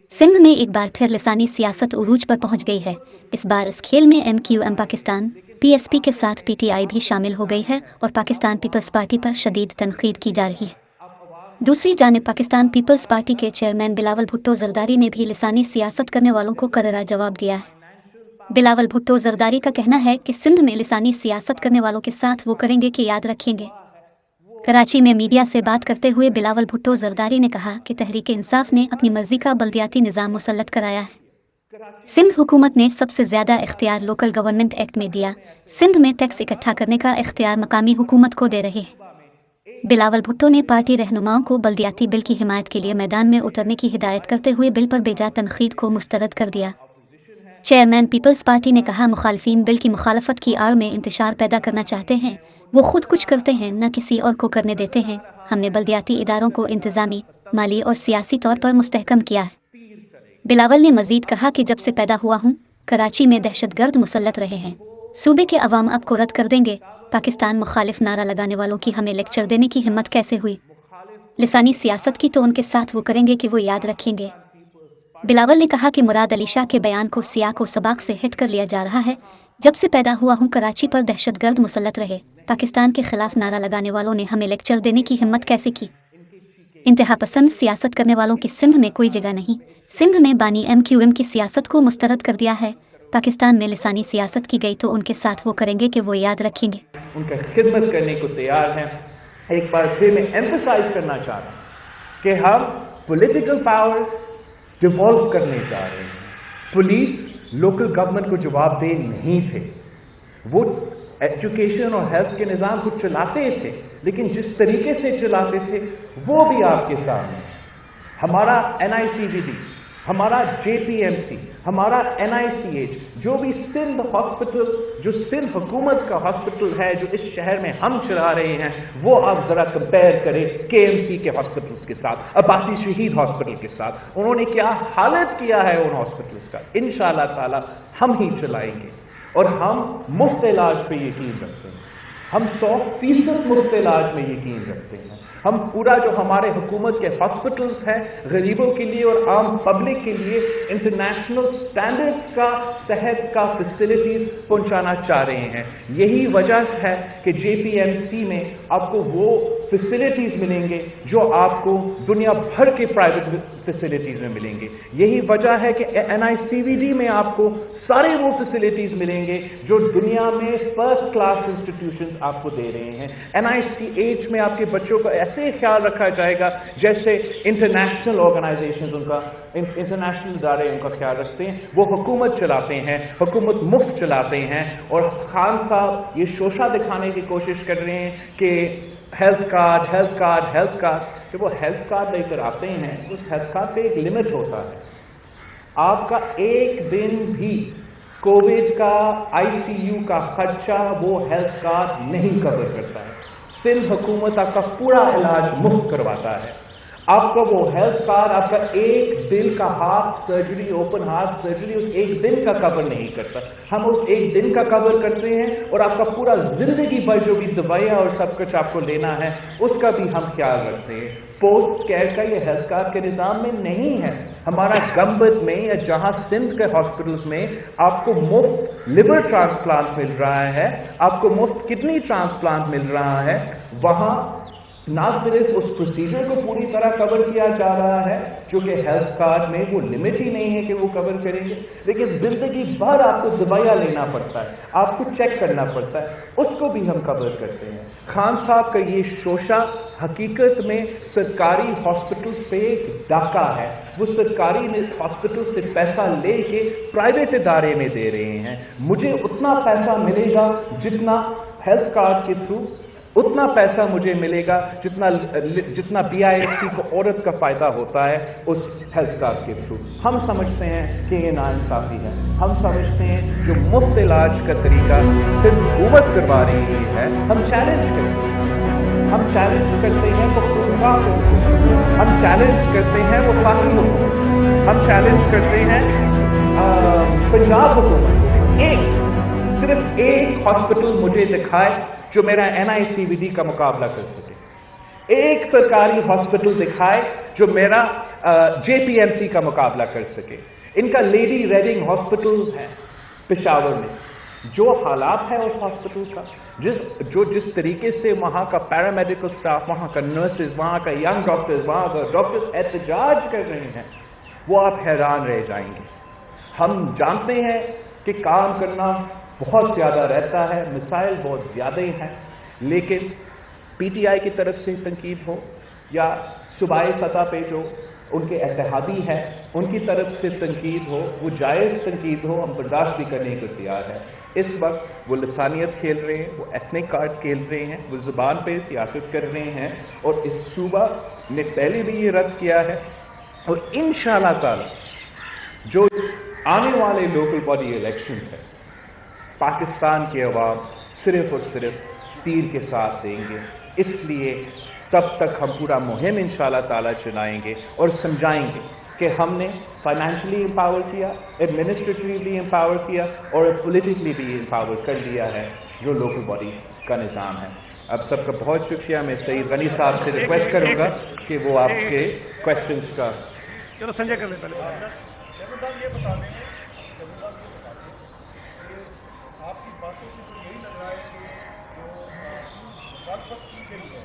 सिंध में एक बार फिर लिसानी सियासत उरूज पर पहुंच गई है। इस बार इस खेल में MQM पाकिस्तान PSP के साथ PTI भी शामिल हो गई है और पाकिस्तान पीपल्स पार्टी पर शदीद तनकीद की जा रही है। दूसरी जानिब पाकिस्तान पीपल्स पार्टी के चेयरमैन बिलावल भुट्टो जरदारी ने भी लिसानी सियासत करने वालों को करारा जवाब दिया है। बिलावल भुट्टो जरदारी का कहना है कि सिंध में लिसानी सियासत करने वालों के साथ वो करेंगे कि याद रखेंगे। कराची में मीडिया से बात करते हुए बिलावल भुट्टो जरदारी ने कहा कि तहरीक इंसाफ ने अपनी मर्जी का बल्दियाती निज़ाम मुसल्लत कराया है। सिंध हुकूमत ने सबसे ज़्यादा इख्तियार लोकल गवर्नमेंट एक्ट में दिया। सिंध में टैक्स इकट्ठा करने का इख्तियार मकामी हुकूमत को दे रहे हैं। बिलावल भुट्टो ने पार्टी रहनुमाओं को बल्दियाती बिल की हिमायत के लिए मैदान में उतरने की हिदायत करते हुए बिल पर बेजा तनकीद को मुस्तरद कर दिया। चेयरमैन पीपल्स पार्टी ने कहा, मुखालफिन बिल की मुखालफत की आड़ में इंतशार पैदा करना चाहते हैं। वो खुद कुछ करते हैं, न किसी और को करने देते हैं। हमने बल्दियाती इदारों को इंतज़ामी, माली और सियासी तौर पर मुस्तहकम किया है। बिलावल ने मज़ीद कहा कि जब से पैदा हुआ हूँ कराची में दहशतगर्द मुसल्लत रहे हैं। सूबे के अवाम अब को रद्द कर देंगे। पाकिस्तान मुखालिफ नारा लगाने वालों की हमें लेक्चर देने की हिम्मत कैसे हुई? लिसानी सियासत की तो उनके साथ वो करेंगे कि वो याद रखेंगे। बिलावल ने कहा कि मुराद अली शाह के बयान को सियाक व सबाक से हिट कर लिया जा रहा है। जब से पैदा हुआ हूँ कराची पर दहशतगर्द मुसल्लत रहे। पाकिस्तान के खिलाफ नारा लगाने वालों ने हमें लेक्चर देने की हिम्मत कैसे की? इंतहा पसंद सियासत करने वालों की सिंध में कोई जगह नहीं। सिंध में बानी MQM की सियासत को मुस्तरद कर दिया है। पाकिस्तान में लिसानी सियासत की गई तो उनके साथ वो करेंगे कि वो याद रखेंगे। उनका खिदमत करने को तैयार हैं। एक बार फिर मैं एम्फसाइज करना चाह रहा हूँ कि हम पॉलिटिकल पावर डिवॉल्व करने जा रहे हैं। पुलिस लोकल गवर्नमेंट को जवाबदेह नहीं थे। वो एजुकेशन और हेल्थ के निज़ाम को चलाते थे, लेकिन जिस तरीके से चलाते थे वो भी आपके सामने। हमारा NICVD, हमारा JPMC, हमारा NICH, जो भी सिंध हॉस्पिटल, जो सिंध हुकूमत का हॉस्पिटल है जो इस शहर में हम चला रहे हैं, वो आप ज़रा कंपेयर करें KMC के हॉस्पिटल्स के साथ, अब्बासी शहीद हॉस्पिटल के साथ। उन्होंने क्या हालत किया है उन हॉस्पिटल्स का। इंशाअल्लाह ताला हम ही चलाएंगे और हम मुफ्त इलाज पे यकीन रखते हैं। हम 100% मुफ्त इलाज में यकीन रखते हैं। हम पूरा जो हमारे हुकूमत के हॉस्पिटल्स हैं गरीबों के लिए और आम पब्लिक के लिए इंटरनेशनल स्टैंडर्ड्स का सेहत का फैसिलिटीज पहुंचाना चाह रहे हैं। यही वजह है कि JPMC में आपको वो फैसिलिटीज मिलेंगे जो आपको दुनिया भर के प्राइवेट फैसिलिटीज में मिलेंगे। यही वजह है कि NICVD में आपको सारे वो फैसिलिटीज मिलेंगे जो दुनिया में फर्स्ट क्लास इंस्टीट्यूशंस आपको दे रहे हैं। NICH में आपके बच्चों का ऐसे ख्याल रखा जाएगा जैसे इंटरनेशनल ऑर्गेनाइजेशंस उनका इंटरनेशनल इदारे उनका ख्याल रखते हैं। वो हुकूमत चलाते हैं, हुकूमत मुफ्त चलाते हैं। और खान साहब ये शोशा दिखाने की कोशिश कर रहे हैं कि health card health card health card. जब वो हेल्थ कार्ड लेकर आते हैं उस हेल्थ कार्ड पे एक लिमिट होता है। आपका एक दिन भी कोविड का ICU का खर्चा वो हेल्थ कार्ड नहीं कवर करता है। सिंध हुकूमत आपका पूरा इलाज मुफ्त करवाता है। आपका वो हेल्थ कार्ड आपका एक दिल का heart surgery, open heart surgery उस एक दिन का कवर नहीं करता। हम उस एक दिन का कवर करते हैं और आपका पूरा जिंदगी भर जो भी दवाइयाँ और सब कुछ आपको लेना है उसका भी हम ख्याल रखते हैं। पोस्ट केयर का ये हेल्थ कार्ड के निज़ाम में नहीं है। हमारा गंबद में या जहां सिंध के हॉस्पिटल्स में आपको मुफ्त लिवर ट्रांसप्लांट मिल रहा है, आपको मुफ्त किडनी ट्रांसप्लांट मिल रहा है। वहां ना सिर्फ उस प्रोसीजर को पूरी तरह कवर किया जा रहा है जो कि हेल्थ कार्ड में वो लिमिट ही नहीं है कि वो कवर करेंगे, लेकिन जिंदगी भर आपको दवाइयाँ लेना पड़ता है, आपको चेक करना पड़ता है, उसको भी हम कवर करते हैं। खान साहब का ये शोशा हकीकत में सरकारी हॉस्पिटल से एक डाका है। वो सरकारी हॉस्पिटल से पैसा लेके प्राइवेट इदारे में दे रहे हैं। मुझे उतना पैसा मिलेगा जितना हेल्थ कार्ड के थ्रू, उतना पैसा मुझे मिलेगा जितना BIST को औरत का फायदा होता है उस हेल्थ कार्ड के थ्रू। हम समझते हैं कि ये नाइंसाफी है। हम समझते हैं जो मुफ्त इलाज का तरीका सिर्फ हुकूमत करवा रही है। हम चैलेंज करते हैं, हम चैलेंज करते हैं वो खुदा को, हम चैलेंज करते हैं वो फाकी हुकूमत, हम चैलेंज करते हैं पंजाब हुकूमत। सिर्फ एक हॉस्पिटल मुझे दिखाए जो मेरा NICVD का मुकाबला कर सके। एक सरकारी हॉस्पिटल दिखाए जो मेरा JPMC का मुकाबला कर सके। इनका लेडी रेडिंग हॉस्पिटल है पेशावर में, जो हालात है उस हॉस्पिटल का, जिस तरीके से वहाँ का पैरामेडिकल स्टाफ, वहाँ का नर्सेज, वहाँ का यंग डॉक्टर्स, वहाँ का डॉक्टर्स एहतजाज कर रहे हैं, वो आप हैरान रह जाएंगे। हम जानते हैं कि काम करना बहुत ज़्यादा रहता है, मिसाइल बहुत ज़्यादा ही हैं, लेकिन PTI की तरफ से तनकीद हो या सूबाई सतह पे जो उनके इत्तेहादी हैं उनकी तरफ से तनकीद हो, वो जायज़ तनकीद हो, हम बर्दाश्त भी करने को तैयार हैं। इस वक्त वो लसानियत खेल रहे हैं, वो एथनिक कार्ड खेल रहे हैं, वो ज़ुबान पे सियासत कर रहे हैं, और इस सूबा ने पहले भी ये रद्द किया है। और इंशाअल्लाह ताला जो आने वाले लोकल बॉडी इलेक्शन है, पाकिस्तान के अवाम सिर्फ और सिर्फ तीर के साथ देंगे। इसलिए तब तक हम पूरा मुहिम इंशाअल्लाह ताला चलाएंगे और समझाएंगे कि हमने फाइनेंशियली एम्पावर किया, एडमिनिस्ट्रेटिवली एम्पावर किया और पॉलिटिकली भी एम्पावर कर लिया है जो लोकल बॉडी का निज़ाम है। अब सबका बहुत शुक्रिया। मैं सईद गनी साहब से रिक्वेस्ट करूंगा कि वो आपके क्वेश्चंस का। चलो संजय कर ले पहले। ये बता दें, आपकी बातों से तो यही लग रहा है कि जो मुखालफत की गई है,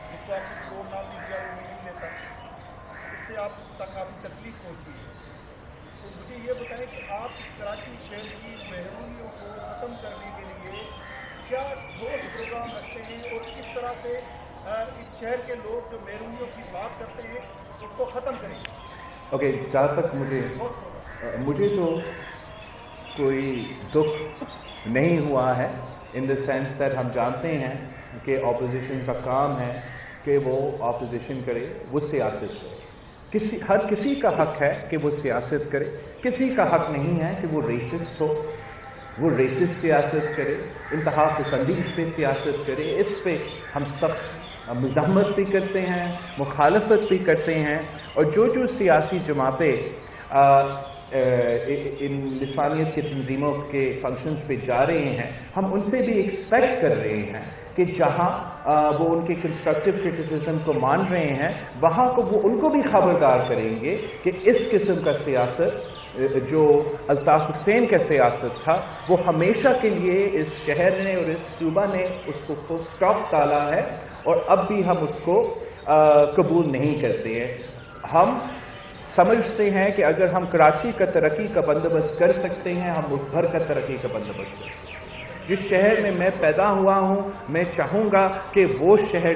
जिसको आपने छोड़ नाम नहीं दिया, वो नहीं लेता, इससे आप तक काफ़ी तकलीफ पहुँची है। तो मुझे ये बताएं कि आप कराची शहर की महरूमियों को ख़त्म करने के लिए क्या ठोस प्रोग्राम रखते हैं और किस तरह से इस शहर के लोग जो महरूमियों की बात करते हैं उसको ख़त्म करेंगे? ओके, जहाँ तक मुझे तो कोई दुख नहीं हुआ है, इन द सेंस दैट हम जानते हैं कि ऑपोजिशन का काम है कि वो ऑपोजिशन करे, वो सियासत करे। हर किसी का हक है कि वो सियासत करे, किसी का हक नहीं है कि वो रेसिस्ट हो, वो रेसिस्ट सियासत करे, इंतहा पसंदी पे सियासत करे। इस पे हम सब मज़म्मत भी करते हैं, मुखालफत भी करते हैं, और जो सियासी जमातें इन लिसानियत की तंजीमों के फंक्शंस पे जा रहे हैं, हम उनसे भी एक्सपेक्ट कर रहे हैं कि जहाँ वो उनके कंस्ट्रक्टिव क्रिटिसिज्म को मान रहे हैं, वहाँ को वो उनको भी खबरदार करेंगे कि इस किस्म का सियासत जो अल्ताफ हुसैन का सियासत था, वो हमेशा के लिए इस शहर ने और इस सूबा ने उसको फुल स्टॉप डाला है, और अब भी हम उसको कबूल नहीं करते हैं। हम समझते हैं कि अगर हम कराची का तरक्की का बंदोबस्त कर सकते हैं, हम मुल्क भर का तरक्की का बंदोबस्त कर सकते हैं। जिस शहर में मैं पैदा हुआ हूँ, मैं चाहूँगा कि वो शहर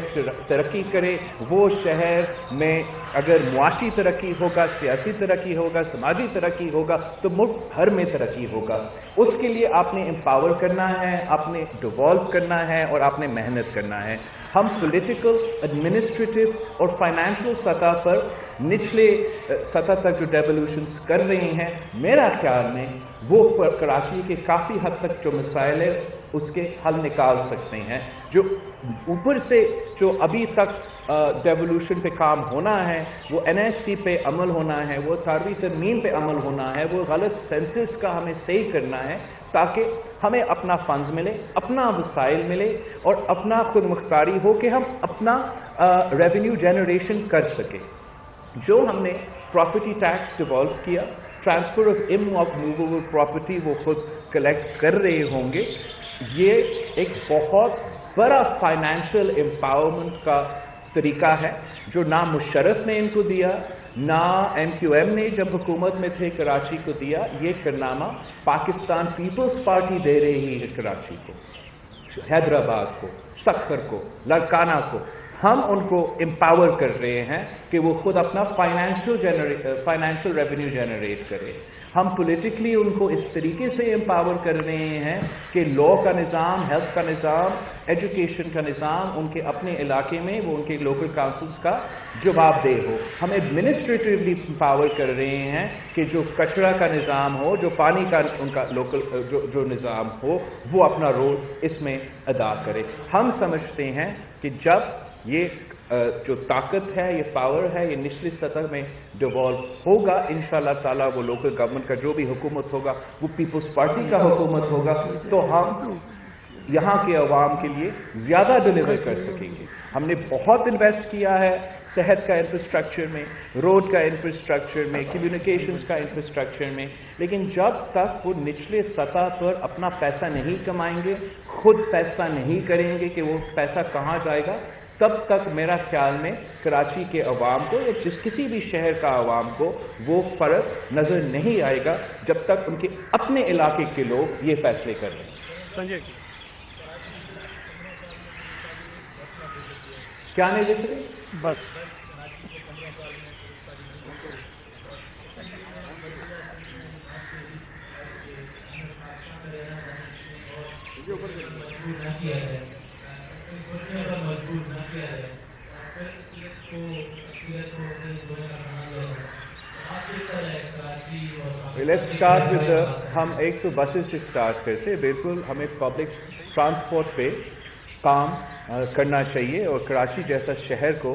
तरक्की करे। वो शहर में अगर मुआशी तरक्की होगा, सियासी तरक्की होगा, समाजी तरक्की होगा, तो मुल्क भर में तरक्की होगा। उसके लिए आपने एम्पावर करना है, आपने डिवॉल्व करना है, और आपने मेहनत करना है। हम पॉलिटिकल, एडमिनिस्ट्रेटिव और फाइनेंशियल सतह पर निचले सतह तक जो डेवोल्यूशंस कर रहे हैं, मेरा ख्याल में वो कराची के काफ़ी हद तक जो मसाइल है उसके हल निकाल सकते हैं। जो ऊपर से जो अभी तक डेवोल्यूशन पे काम होना है, वो NSC पे अमल होना है, वो 18वीं तरमीम पे अमल होना है, वो गलत सेंसेस का हमें सही करना है, ताकि हमें अपना फंड्स मिले, अपना वसाइल मिले, और अपना खुद मुख्तारी हो कि हम अपना रेवेन्यू जनरेशन कर सके। जो हमने प्रॉपर्टी टैक्स डिवॉल्व किया, ट्रांसफर ऑफ इमूवेबल प्रॉपर्टी वो खुद कलेक्ट कर रहे होंगे, ये एक बहुत बड़ा फाइनेंशियल एम्पावरमेंट का तरीका है जो ना मुशर्रफ ने इनको दिया, ना MQM ने जब हुकूमत में थे कराची को दिया। ये करनामा पाकिस्तान पीपल्स पार्टी दे रही है कराची को, हैदराबाद को, सक्खर को, लाड़काना को। हम उनको एम्पावर कर रहे हैं कि वो खुद अपना फाइनेंशियल रेवेन्यू जनरेट करें। हम पॉलिटिकली उनको इस तरीके से एम्पावर कर रहे हैं कि लॉ का निज़ाम, हेल्थ का निज़ाम, एजुकेशन का निज़ाम उनके अपने इलाके में वो उनके लोकल काउंसिल्स का जवाबदेह हो। हम एडमिनिस्ट्रेटिवली एम्पावर कर रहे हैं कि जो कचरा का निज़ाम हो, जो पानी का उनका लोकल जो निज़ाम हो, वो अपना रोल इसमें अदा करे। हम समझते हैं कि जब ये जो ताकत है, ये पावर है, ये निचली सतह में डिवॉल्व होगा, इंशाअल्लाह ताला वो लोकल गवर्नमेंट का जो भी हुकूमत होगा वो पीपल्स पार्टी का हुकूमत होगा, तो हम यहाँ के अवाम के लिए ज़्यादा डिलीवर कर सकेंगे। हमने बहुत इन्वेस्ट किया है सेहत का इंफ्रास्ट्रक्चर में, रोड का इंफ्रास्ट्रक्चर में, कम्युनिकेशंस का इंफ्रास्ट्रक्चर में, लेकिन जब तक वो निचले सतह पर अपना पैसा नहीं कमाएंगे, खुद पैसा नहीं करेंगे कि वो पैसा कहाँ जाएगा, तब तक मेरा ख्याल में कराची के अवाम को या किसी भी शहर का अवाम को वो फ़र्क नज़र नहीं आएगा जब तक उनके अपने इलाके के लोग ये फैसले कर रहे हैं। संजय क्या नहीं देख रहे बस लेट्स स्टार्ट विद हम एक तो बसेस से स्टार्ट करते। बिल्कुल हमें पब्लिक ट्रांसपोर्ट पे काम करना चाहिए और कराची जैसा शहर को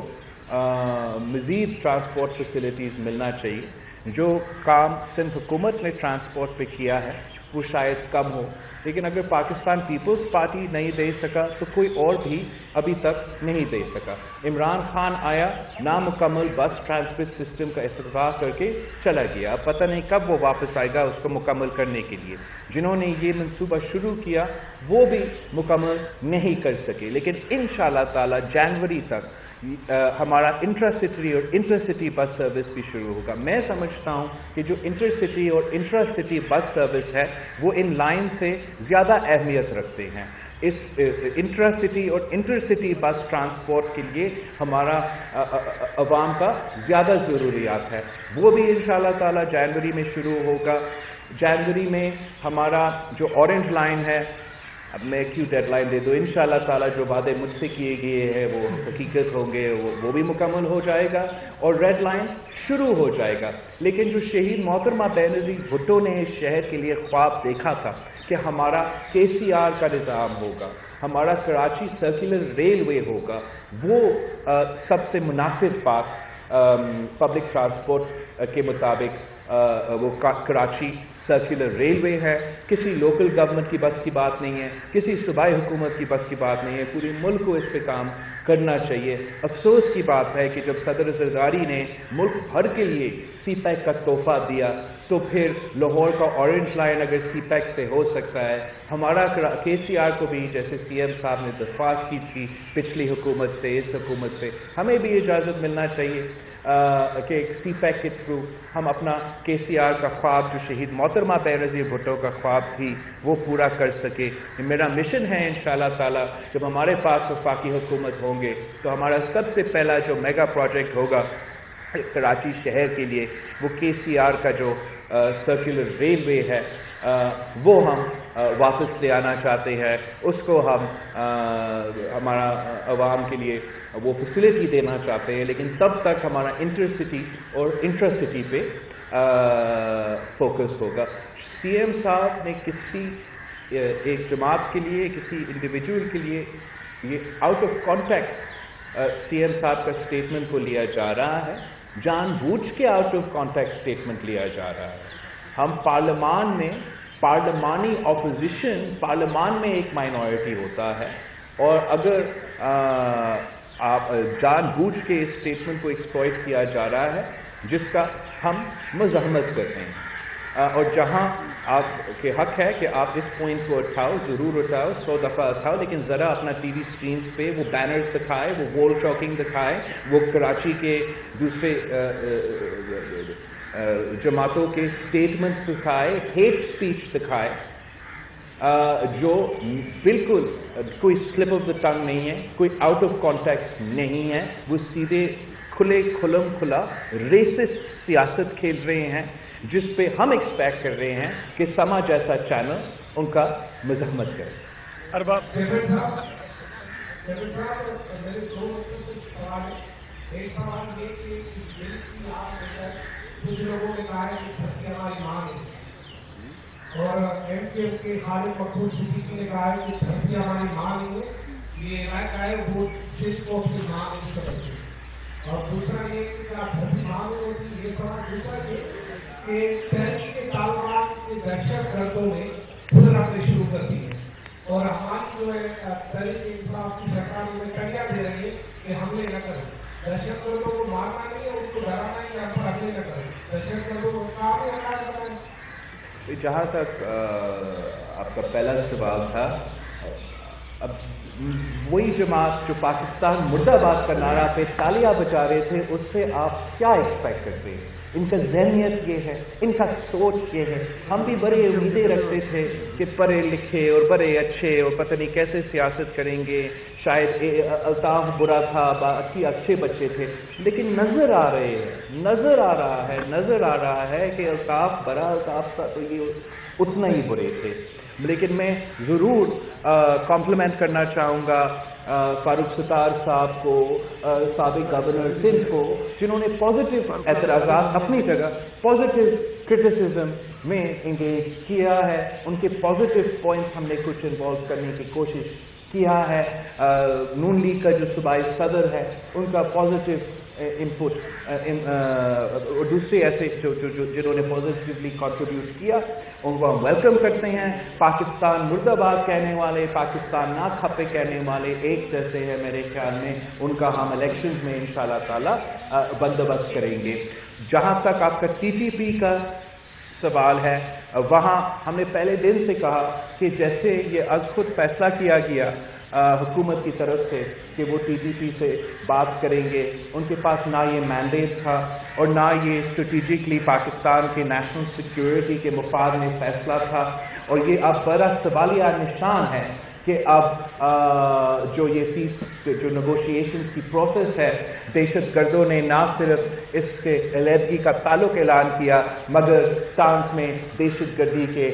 मज़ीद ट्रांसपोर्ट फैसिलिटीज़ मिलना चाहिए। जो काम सिंध हुकूमत ने ट्रांसपोर्ट पे किया है वो शायद कम हो, लेकिन अगर पाकिस्तान पीपल्स पार्टी नहीं दे सका तो कोई और भी अभी तक नहीं दे सका। इमरान खान आया, नामुकम्मल बस ट्रांसपोर्ट सिस्टम का इफ्तिताह करके चला गया, अब पता नहीं कब वो वापस आएगा उसको मुकम्मल करने के लिए। जिन्होंने ये मंसूबा शुरू किया वो भी मुकम्मल नहीं कर सके, लेकिन इंशाअल्लाह ताला जनवरी तक हमारा इंट्रासिटी और इंटरसिटी बस सर्विस भी शुरू होगा। मैं समझता हूँ कि जो इंटरसिटी और इंट्रासिटी बस सर्विस है वो इन लाइन से ज़्यादा अहमियत रखते हैं। इस इंट्रासिटी और इंटरसिटी बस ट्रांसपोर्ट के लिए हमारा अवाम का ज़्यादा ज़रूरियात है, वो भी इंशाअल्लाह ताला जनवरी में शुरू होगा। जनवरी में हमारा जो ऑरेंज लाइन है, अब मैं क्यों डेडलाइन दे दूँ, इंशाअल्लाह ताला जो वादे मुझसे किए गए हैं वो हकीकत होंगे, वो भी मुकम्मल हो जाएगा और रेड लाइन शुरू हो जाएगा। लेकिन जो शहीद मोहतरमा बेनज़ीर भुट्टो ने इस शहर के लिए ख्वाब देखा था कि हमारा KCR का निज़ाम होगा, हमारा कराची सर्कुलर रेलवे होगा, वो सबसे मुनासिब बात पब्लिक ट्रांसपोर्ट के मुताबिक वो कराची सर्कुलर रेलवे है। किसी लोकल गवर्नमेंट की बस की बात नहीं है, किसी सूबाई हुकूमत की बस की बात नहीं है, पूरे मुल्क को इस पे काम करना चाहिए। अफसोस की बात है कि जब सदर ज़रदारी ने मुल्क भर के लिए CPEC का तोहफा दिया तो फिर लाहौर का ऑरेंज लाइन अगर CPEC से हो सकता है, हमारा KCR को भी जैसे CM साहब ने दरख्वास्त की थी पिछली हुकूमत से, इस हुकूमत से, हमें भी इजाज़त मिलना चाहिए कि CPEC के थ्रू हम अपना KCR का ख्वाब जो शहीद मोहतरमा बेनज़ीर भुट्टो का ख्वाब थी वो पूरा कर सके। मेरा मिशन है इंशाअल्लाह ताला जब हमारे पास वफाकी हुकूमत होंगे तो हमारा सबसे पहला जो मेगा प्रोजेक्ट होगा कराची शहर के लिए वो KCR का जो सर्कुलर रेलवे है वो हम वापस ले आना चाहते हैं। उसको हम हमारा अवाम के लिए वो फैसिलिटी देना चाहते हैं, लेकिन तब तक हमारा इंटरसिटी और इंट्रासिटी पे फोकस होगा। CM साहब ने किसी एक जमात के लिए, किसी इंडिविजुअल के लिए ये आउट ऑफ कॉन्टेक्स्ट CM साहब का स्टेटमेंट को लिया जा रहा है, जानबूझ के आउट ऑफ कॉन्टेक्स्ट स्टेटमेंट लिया जा रहा है। हम पार्लियामान में पार्लिमानी ऑपोजिशन, पार्लियामान में एक माइनॉरिटी होता है और अगर आप जानबूझ के इस स्टेटमेंट को एक्सप्लॉइट किया जा रहा है जिसका हम मज़म्मत करते हैं और जहां आपके हक है कि आप इस पॉइंट को उठाओ, ज़रूर उठाओ, 100 दफ़ा उठाओ, लेकिन ज़रा अपना TV स्क्रीन पे वो बैनर्स दिखाए, वो वॉल चॉकिंग दिखाए, वो कराची के दूसरे जमातों के स्टेटमेंट्स दिखाए, हेट स्पीच दिखाए, जो बिल्कुल कोई स्लिप ऑफ द टंग नहीं है, कोई आउट ऑफ कॉन्टेक्स्ट नहीं है, वो सीधे खुले खुलम खुला रेसिस्ट सियासत खेल रहे हैं जिस पे हम एक्सपेक्ट कर रहे हैं कि समा जैसा चैनल उनका मजम्मत करे। अरबाब कुछ लोगों ने कहा है कि छठी हमारी मांग है और MKF के खालिद मखबूल सिद्दीकी ने कहा है कि छठी हमारी मांग है, ये राय है वो जिसको अपनी मांग है। और दूसरा ये कि छठी मांग होती ये सवाल दूसरा ये कि टैरिफ के तालुकात के दहशत गर्दों ने खुद रखने शुरू कर दी है और हमारी जो है दलित इंफ्रा की सरकार में कन्या दे रही है कि हमले न करें, दहशतगर्दों को मारना नहीं है, उनको डराना है कि हम पर हमले न करें, दहशतगर्दों को काफी आकार बनाए। जहाँ तक आपका पहला सवाल था, अब वही जमात जो पाकिस्तान मुर्दाबाद का नारा पे तालियां बजा रहे थे, उससे आप क्या एक्सपेक्ट करते हैं? इनका जहनियत ये है, इनका सोच ये है। हम भी बड़े उम्मीदें रखते थे कि पढ़े लिखे और बड़े अच्छे और पता नहीं कैसे सियासत करेंगे, शायद अल्ताफ बुरा था, बाकी अच्छे बच्चे थे, लेकिन नज़र आ रहा है कि अल्ताफ बड़ा अल्ताफ था तो ये उतना ही बुरे थे। लेकिन मैं ज़रूर कॉम्प्लीमेंट करना चाहूँगा फारूक सत्तार साहब को, साबिक गवर्नर सिंध को, जिन्होंने पॉजिटिव एतराज़ात अपनी जगह पॉजिटिव क्रिटिसिज्म में इंगेज किया है। उनके पॉजिटिव पॉइंट्स हमने कुछ इन्वॉल्व करने की कोशिश किया है। नून लीग का जो सूबाई सदर है, उनका पॉजिटिव इनपुट और दूसरे ऐसे जो जिन्होंने पॉजिटिवली कंट्रीब्यूट किया, उनको हम वेलकम करते हैं। पाकिस्तान मुर्दाबाद कहने वाले, पाकिस्तान ना खपे कहने वाले एक जैसे हैं मेरे ख्याल में, उनका हम इलेक्शंस में इंशाल्लाह ताला बंदोबस्त करेंगे। जहाँ तक आपका TTP का सवाल है, वहाँ हमने पहले दिन से कहा कि जैसे ये आज खुद फैसला किया गया हुकूमत की तरफ से कि वो TTP से बात करेंगे, उनके पास ना ये मैंडेट था और ना ये स्ट्रेटेजिकली पाकिस्तान के नेशनल सिक्योरिटी के मुफाद में फैसला था। और ये अब बड़ा सवालिया निशान है कि अब जो ये जो नेगोशिएशन की प्रोसेस है, दहशतगर्दों ने ना सिर्फ इससे अलहदगी का ताल्लुक ऐलान किया, मगर सांस में दहशतगर्दी के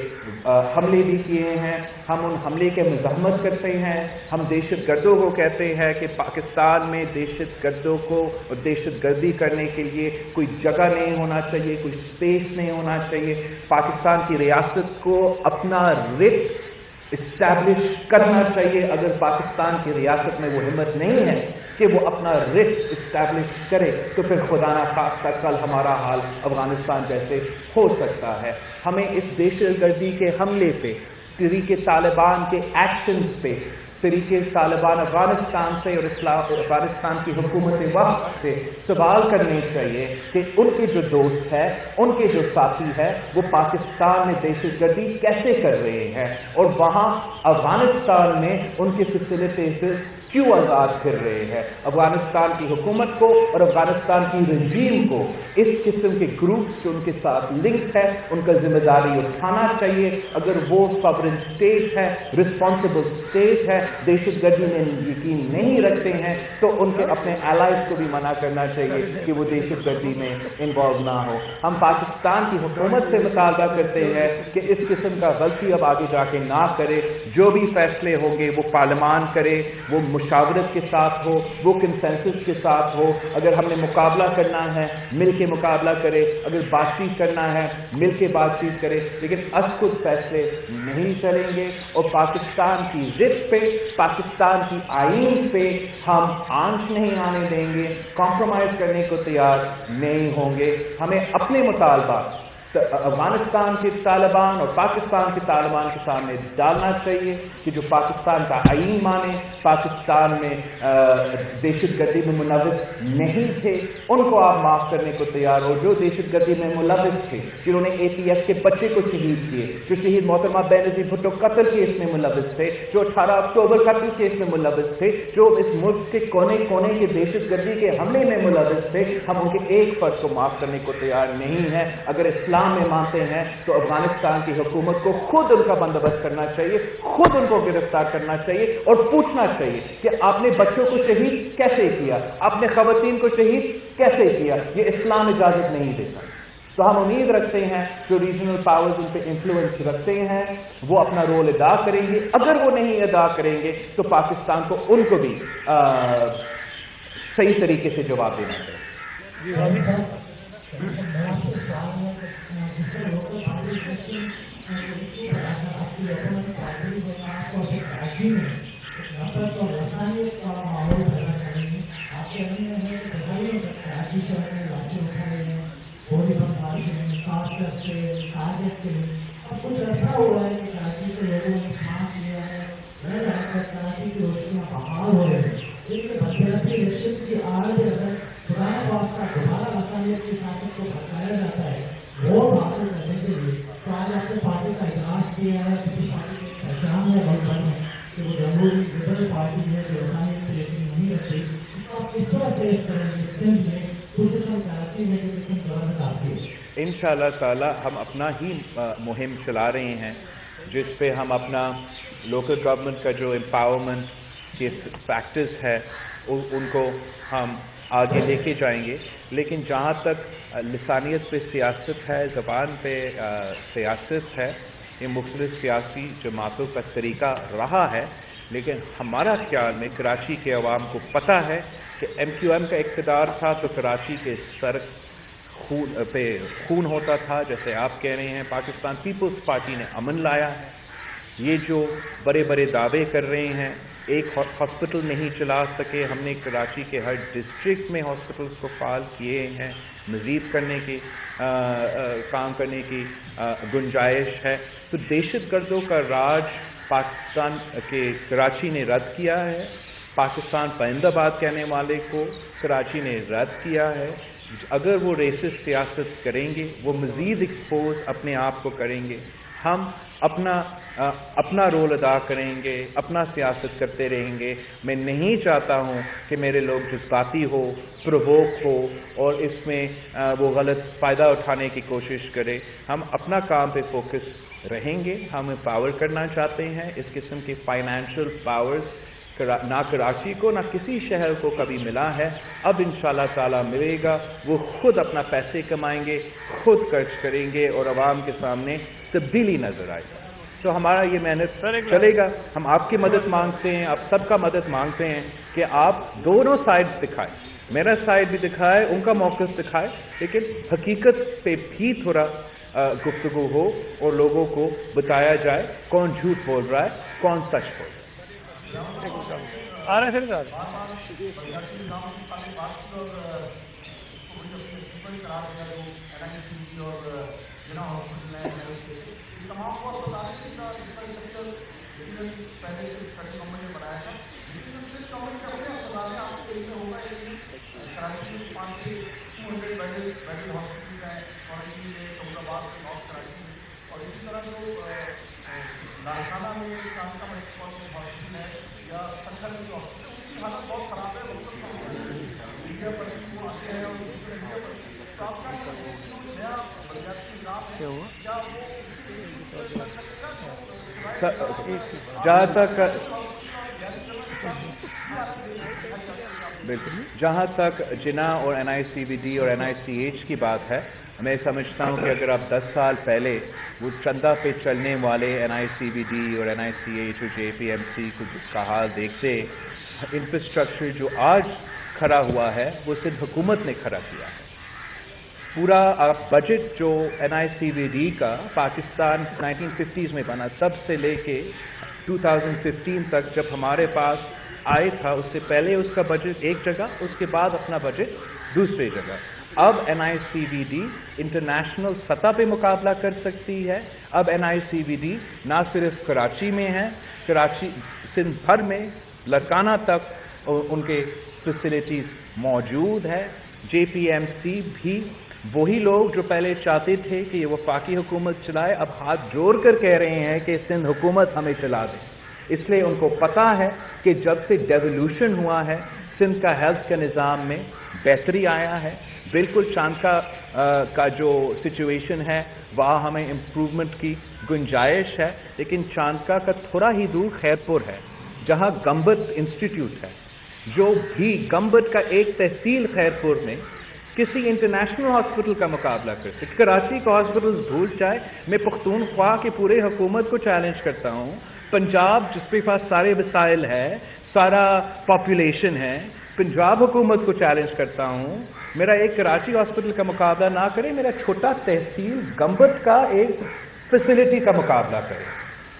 हमले भी किए हैं। हम उन हमले के मज़म्मत करते हैं। हम दहशतगर्दों को कहते हैं कि पाकिस्तान में दहशतगर्दों को और दहशतगर्दी करने के लिए कोई जगह नहीं होना चाहिए, कोई स्पेस नहीं होना चाहिए। पाकिस्तान की रियासत को अपना रिट इस्टेब्लिश करना चाहिए। अगर पाकिस्तान की रियासत में वो हिम्मत नहीं है कि वो अपना रिट इस्टेब्लिश करे, तो फिर खुदा ना खास्ता कल हमारा हाल अफगानिस्तान जैसे हो सकता है। हमें इस दहशतगर्दी के हमले पे, तहरीक तालिबान के एक्शंस पे, तहरीक तालिबान अफगानिस्तान से और अफगानिस्तान की हुकूमत वक्त से सवाल करने चाहिए कि उनके जो दोस्त हैं, उनके जो साथी हैं, वो पाकिस्तान में दहशतगर्दी कैसे कर रहे हैं और वहाँ अफगानिस्तान में उनके फैसिलिटीज क्यों आज़ाद फिर रहे हैं। अफगानिस्तान की हुकूमत को और अफगानिस्तान की रजीम को इस किस्म के ग्रुप्स जो उनके साथ लिंक है, उनका जिम्मेदारी उठाना चाहिए। अगर वो सॉवरेन स्टेट है, रिस्पॉन्सिबल स्टेट है, दहशतगर्दी में यकीन नहीं रखते हैं, तो उनके अपने एलाइज को भी मना करना चाहिए कि वो दहशतगर्दी में इन्वॉल्व ना हो। हम पाकिस्तान की हुकूमत से मुतालबा करते हैं कि इस किस्म का गलती अब आगे जाके ना करे। जो भी फैसले होंगे वो पार्लियामान करे, वो मुशावरत के साथ हो, वो कंसेंसस के साथ हो। अगर हमने मुकाबला करना है, मिल के मुकाबला करे, अगर बातचीत करना है, मिल के बातचीत करे, लेकिन खुद फैसले नहीं चलेंगे। और पाकिस्तान की जिद पे, पाकिस्तान की आईन पे हम आंच नहीं आने देंगे, कॉम्प्रोमाइज करने को तैयार नहीं होंगे। हमें अपने मुतालबा अफगानिस्तान के तालिबान और पाकिस्तान के तालिबान के सामने डालना चाहिए कि जो पाकिस्तान का आईन माने, पाकिस्तान में दहशतगर्दी में मुलविस नहीं थे, उनको आप माफ करने को तैयार हो। जो दहशतगर्दी में मुलविस थे, जिन्होंने ATF के बच्चे को शहीद किए, जो शहीद मोहतरमा बेनज़ीर भुट्टो कत्ल केस में मुलविस थे, जो 18 अक्टूबर कत्ल केस में मुलविस थे, जो इस मुल्क के कोने कोने के दहशतगर्दी के हमले में मुलविस थे, हम उनके एक फर्ज को माफ करने को तैयार नहीं है। अगर इस्लाम में मानते हैं तो अफगानिस्तान की हुकूमत को खुद उनका बंदोबस्त करना चाहिए, खुद उनको गिरफ्तार करना चाहिए और पूछना चाहिए कि आपने बच्चों को शहीद कैसे किया, आपने खवातीन को शहीद कैसे किया। ये इस्लाम इजाजत नहीं देता। तो हम उम्मीद रखते हैं जो रीजनल पावर्स उन पर इंफ्लुएंस रखते हैं वो अपना रोल अदा करेंगे। अगर वो नहीं अदा करेंगे तो पाकिस्तान को उनको भी सही तरीके से जवाब देना चाहिए। कुछ ऐसा हुआ है कि राज्य के लोगों ने सांस लिया है की रोशनियाँ बहाल हो रही हैं, लेकिन भगीरथी नेतृत्व की आज अगर पुराना वास्ता दोबारा वसानियत की ताकत को भटकाया जाता है वोट हासिल करने के लिए, तो आज आपने पार्टी का इतिहास किया है, किसी पार्टी की पहचान है बहुत बड़ी कि वो जमहूरी लिबरल पार्टी है जो वसानियत की रेटिंग नहीं रखती, तो आप किस तरह पेश करेंगे सिंध में खुशम कराची में जो किस्म गवर्नमेंट आती है? इंशाअल्लाह ताला हम अपना ही मुहिम चला रहे हैं जिस पे हम अपना लोकल गवर्नमेंट का जो एम्पावरमेंट के फैक्टर्स है उनको हम आगे लेके जाएंगे। लेकिन जहाँ तक लिसानियत पे सियासत है, ज़बान पे सियासत है, ये मुख्तलिफ सियासी जमातों का तरीका रहा है, लेकिन हमारा ख्याल में कराची के अवाम को पता है कि MQM का इक़्तिदार था तो कराची के सर खून होता था। जैसे आप कह रहे हैं पाकिस्तान पीपल्स पार्टी ने अमन लाया है। ये जो बड़े बड़े दावे कर रहे हैं, एक हॉस्पिटल नहीं चला सके, हमने कराची के हर डिस्ट्रिक्ट में हॉस्पिटल्स को फाल किए हैं, मज़ीद करने की काम करने की गुंजाइश है। तो दहशतगर्दों का राज पाकिस्तान के कराची ने रद्द किया है, पाकिस्तान परिंदाबाद कहने वाले को कराची ने रद्द किया है। अगर वो रेसिस्ट सियासत करेंगे वो मज़ीद एक्सपोज अपने आप को करेंगे। हम अपना रोल अदा करेंगे, अपना सियासत करते रहेंगे। मैं नहीं चाहता हूँ कि मेरे लोग जज्बाती हो, प्रोवोक हो और इसमें वो गलत फ़ायदा उठाने की कोशिश करें। हम अपना काम पे फोकस रहेंगे। हम पावर करना चाहते हैं। इस किस्म के फाइनेंशियल पावर्स ना कराची को ना किसी शहर को कभी मिला है, अब इंशाअल्लाह ताला मिलेगा। वो खुद अपना पैसे कमाएंगे, खुद खर्च करेंगे और आवाम के सामने तब्दीली नजर आएगा। तो हमारा ये मेहनत चलेगा। हम आपकी मदद मांगते हैं, आप सबका मदद मांगते हैं कि आप दोनों साइड दिखाएं, मेरा साइड भी दिखाए, उनका मौक़िफ़ दिखाए, लेकिन हकीकत पे भी थोड़ा गुफ्तगू हो और लोगों को बताया जाए कौन झूठ बोल रहा है, कौन सच बोल रहा है। आ रहे हैं सर और इसी तरह जो लाड़काना में कांता मेडिकल हॉस्पिटल है या संगठन में जो हॉस्पिटल है उसकी हालत बहुत खराब है। मीडिया पर वो आते हैं और मीडिया पर तो आपका नया बुनियादी काम है क्या वो जहाँ तक बिल्कुल जहाँ तक जिना और NICVD और NICH की बात है, मैं समझता हूँ कि अगर आप 10 साल पहले वो चंदा पे चलने वाले NICVD और NICH और JPMC को जिसका हाल देखते, इंफ्रास्ट्रक्चर जो आज खड़ा हुआ है वो सिर्फ हुकूमत ने खड़ा किया है। पूरा बजट जो NICVD का पाकिस्तान 1950s में बना, तब से लेके 2015 तक जब हमारे पास आए था, उससे पहले उसका बजट एक जगह, उसके बाद अपना बजट दूसरी जगह। अब NICVD इंटरनेशनल सतह पे मुकाबला कर सकती है। अब NICVD ना सिर्फ कराची में है, कराची सिंध भर में लड़काना तक उनके फैसिलिटीज़ मौजूद है। JPMC भी वही लोग जो पहले चाहते थे कि ये वफाकी हुकूमत चलाए, अब हाथ जोड़ कर कह रहे हैं कि सिंध हुकूमत हमें चला दे। इसलिए उनको पता है कि जब से डेवोल्यूशन हुआ है सिंध का हेल्थ के निज़ाम में बेहतरी आया है। बिल्कुल चांदका का जो सिचुएशन है वहाँ हमें इम्प्रूवमेंट की गुंजाइश है, लेकिन चांदका का थोड़ा ही दूर खैरपुर है जहाँ गंबत इंस्टीट्यूट है, जो भी गंबत का एक तहसील खैरपुर में किसी इंटरनेशनल हॉस्पिटल का मुकाबला कर सकते। कराची का हॉस्पिटल भूल जाए। मैं पख्तूनख्वा की पूरे हुकूमत को चैलेंज करता हूँ, पंजाब जिसके पास सारे वसाइल है, सारा पॉपुलेशन है, पंजाब हुकूमत को चैलेंज करता हूँ मेरा एक कराची हॉस्पिटल का मुकाबला ना करे, मेरा छोटा तहसील गंबत का एक फैसिलिटी का मुकाबला करे।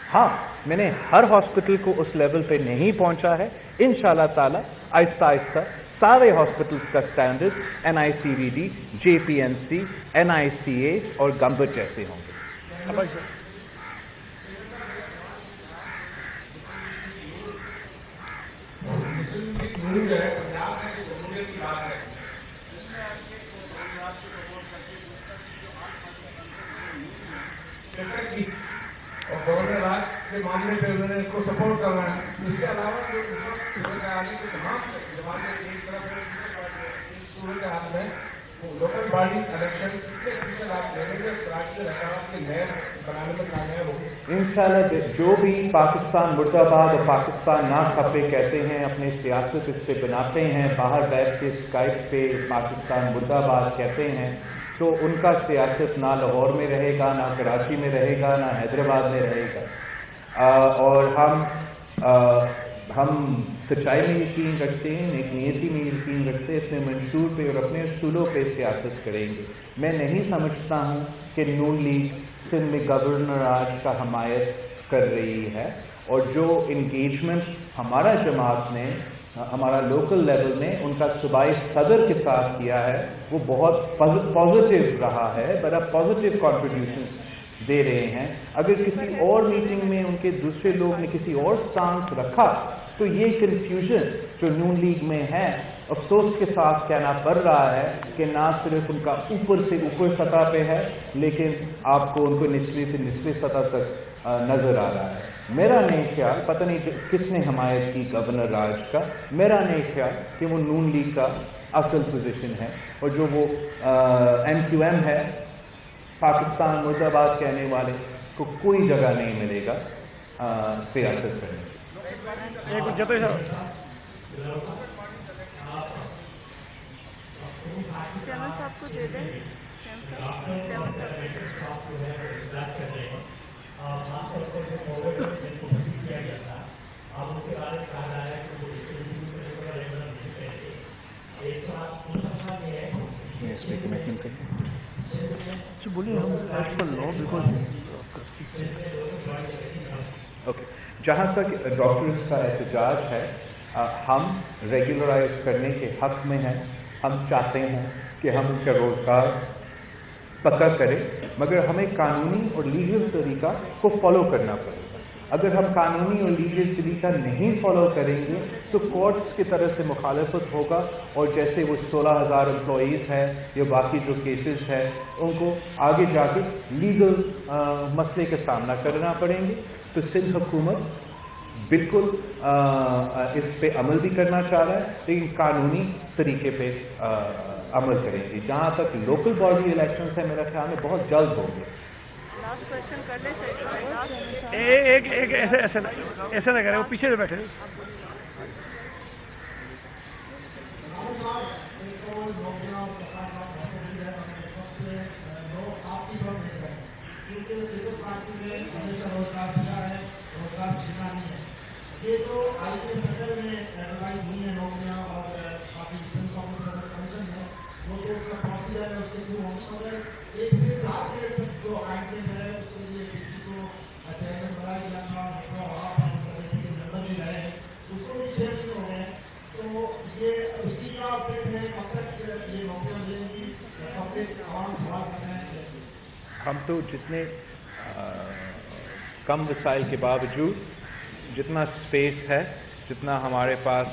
हाँ, मैंने हर हॉस्पिटल को उस लेवल पे नहीं पहुंचा है। इंशाअल्लाह ताला आहिस्ता आहिस्ता सारे हॉस्पिटल्स का स्टैंडर्ड NICVD, JPMC, NICH और गंबत जैसे होंगे। न्यूज है पंजाब में कि जमहूरियत की बात है और गवर्नर राज के मामले पे उन्होंने इसको सपोर्ट करना है। इसके अलावा जो आगे के तमाम जमाते एक तरफ है सूरत हाल में लोकल बॉडी इलेक्शन कितने फीसद आप लेंगे राष्ट्रीय सरकार के नए बनाने में कामयाब होगी? इंशाल्लाह जो भी पाकिस्तान मुर्दाबाद और पाकिस्तान ना खपे कहते हैं, अपनी सियासत इस पे बनाते हैं, बाहर बैठ के स्काइप पे पाकिस्तान मुर्दाबाद कहते हैं, तो उनका सियासत ना लाहौर में रहेगा, ना कराची में रहेगा, ना हैदराबाद में रहेगा। और हम सच्चाई में यकीन रखते हैं, एक नीयती में यकीन रखते हैं, अपने मंशूर पे और अपने असूलों पे सियासत करेंगे। मैं नहीं समझता हूँ कि नून लीग सिंध में गवर्नर आज का हमायत कर रही है, और जो इंगेजमेंट हमारा जमात ने, हमारा लोकल लेवल ने उनका सूबाई सदर के साथ किया है, वो बहुत पॉजिटिव रहा है, बड़ा पॉजिटिव कॉन्ट्रीब्यूशन दे रहे हैं। अगर किसी और मीटिंग में उनके दूसरे लोग ने किसी और स्टांस रखा तो ये कंफ्यूजन जो नून लीग में है, अफसोस के साथ कहना पड़ रहा है कि ना सिर्फ उनका ऊपर से ऊपर सतह पे है, लेकिन आपको उनको निचली से निचली सतह तक नजर आ रहा है। मेरा नहीं ख्याल, पता नहीं किसने हमायत की गवर्नर राज का, मेरा नहीं ख्याल कि वो नून लीग का असल पोजीशन है, और जो वो MQM है, पाकिस्तान मुर्दाबाद कहने वाले को कोई जगह नहीं मिलेगा सियासत करने। एक जतो चैनल साहब को दे दें। बोलिए हम as per law because okay, जहाँ तक डॉक्टर्स का एहतजाज है, हम रेगुलराइज करने के हक में हैं। हम चाहते हैं कि हम उनका रोजगार पक्का करें, मगर हमें कानूनी और लीगल तरीका को फॉलो करना पड़ेगा। अगर हम कानूनी और लीगल तरीका नहीं फॉलो करेंगे तो कोर्ट्स की तरफ से मुखालफत होगा, और जैसे वो 16,000 एम्प्लॉईज है या बाकी जो केसेस है, उनको आगे जाके लीगल मसले का सामना करना पड़ेंगे। तो सिंध हुकूमत बिल्कुल इस पे अमल भी करना चाह रहा है, लेकिन कानूनी तरीके पे अमल करेंगे। जहाँ तक लोकल बॉडी इलेक्शन है, मेरा ख्याल में बहुत जल्द होंगे। लास्ट क्वेश्चन कर ले एक ऐसे ना करें, वो पीछे से बैठे। ये तो आज के सत्र में एडवाइस हुई है नौकरियां और काफी फंक्शन है, वो तो उसका पॉसिबल है, उसके थ्रू होंगे। मगर एक फिर रात में जो आइटम है उसके लिए किसी को चेयरमैन बना दिया था, नंबर भी रहे, उसको भी चेंज हो गए। तो ये उसी का अपडेट है, कब तक ये नौकरियां मिलेंगी, पब्लिक आवाम सवाल करना है। हम तो जितने कम वसाइल के बावजूद जितना स्पेस है, जितना हमारे पास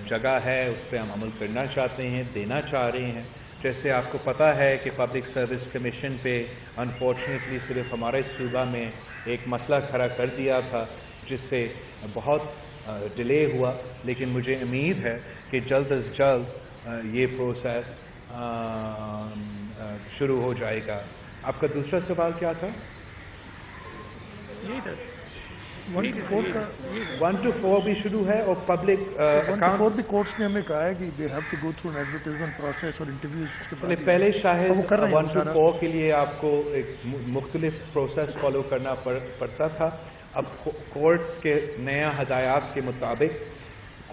जगह है, उस पर हम अमल करना चाहते हैं, देना चाह रहे हैं। जैसे आपको पता है कि पब्लिक सर्विस कमीशन पे अनफॉर्चुनेटली सिर्फ हमारे सूबा में एक मसला खड़ा कर दिया था, जिससे बहुत डिले हुआ, लेकिन मुझे उम्मीद है कि जल्द अज जल्द ये प्रोसेस शुरू हो जाएगा। आपका दूसरा सवाल क्या था? यही था 1 to 4 भी शुरू है, और पब्लिक अकाउंट भी कोर्ट्स ने हमें कहा है कि they have to go through an advertisement process और इंटरव्यूज। पहले शायद वो कर रहे हैं 1 to 4 के लिए आपको एक मुख्तलिफ प्रोसेस फॉलो करना पड़ता था। अब कोर्ट्स के नया हदायत के मुताबिक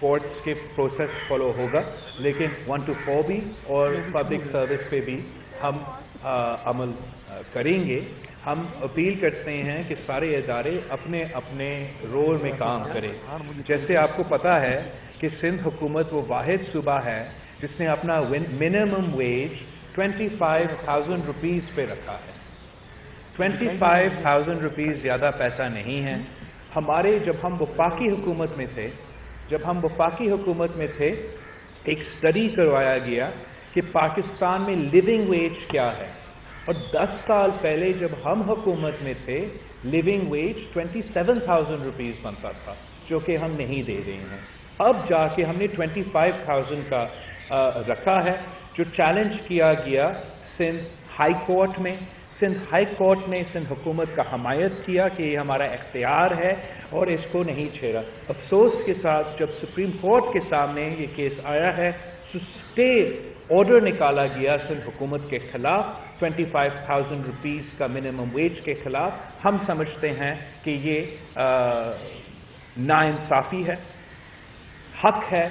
कोर्ट्स के प्रोसेस फॉलो होगा, लेकिन 1 to 4 भी और पब्लिक सर्विस पे भी हम अमल करेंगे। हम अपील करते हैं कि सारे इदारे अपने अपने रोल में काम करें। जैसे आपको पता है कि सिंध हुकूमत वो वाहिद सूबा है जिसने अपना मिनिमम वेज 25,000 रुपीज़ पे रखा है। 25,000 रुपीज़ ज़्यादा पैसा नहीं है। हमारे जब हम वफाकी हुकूमत में थे जब हम वफाकी हुकूमत में थे, एक स्टडी करवाया गया कि पाकिस्तान में लिविंग वेज क्या है, और 10 साल पहले जब हम हुकूमत में थे लिविंग वेज 27,000 रुपीज़ बनता था, जो कि हम नहीं दे रहे हैं। अब जाके हमने 25,000 का रखा है, जो चैलेंज किया गया सिंध हाई कोर्ट में। सिंध हाई कोर्ट ने सिंध हुकूमत का हमायत किया कि ये हमारा इख्तियार है और इसको नहीं छेड़ा। अफसोस के साथ जब सुप्रीम कोर्ट के सामने ये केस आया है तो स्टे ऑर्डर निकाला गया सिंध हुकूमत के खिलाफ 25,000 रुपीज़ का मिनिमम वेज के खिलाफ। हम समझते हैं कि ये नाइंसाफ़ी है, हक है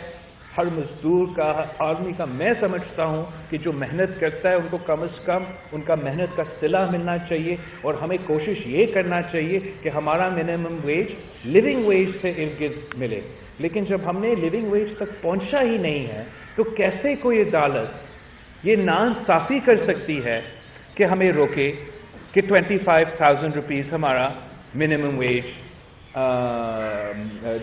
हर मजदूर का, आदमी का। मैं समझता हूं कि जो मेहनत करता है उनको कम से कम उनका मेहनत का सिला मिलना चाहिए, और हमें कोशिश ये करना चाहिए कि हमारा मिनिमम वेज लिविंग वेज से इर्द गिर्द मिले। लेकिन जब हमने लिविंग वेज तक पहुंचा ही नहीं है तो कैसे कोई अदालत ये नाइंसाफ़ी कर सकती है कि हमें रोके कि 25,000 रुपीज़ हमारा मिनिमम वेज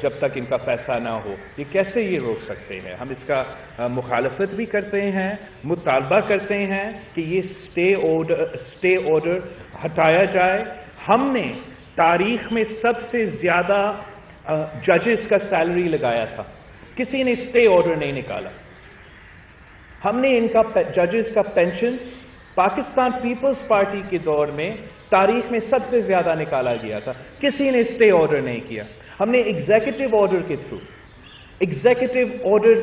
जब तक इनका फैसला ना हो, ये कैसे ये रोक सकते हैं। हम इसका मुखालफत भी करते हैं, मुतालबा करते हैं कि ये स्टे ऑर्डर हटाया जाए। हमने तारीख में सबसे ज़्यादा जजेस का सैलरी लगाया था, किसी ने स्टे ऑर्डर नहीं निकाला। हमने इनका जजेस का पेंशन पाकिस्तान पीपल्स पार्टी के दौर में तारीख में सबसे ज्यादा निकाला गया था, किसी ने स्टे ऑर्डर नहीं किया। हमने एग्जीक्यूटिव ऑर्डर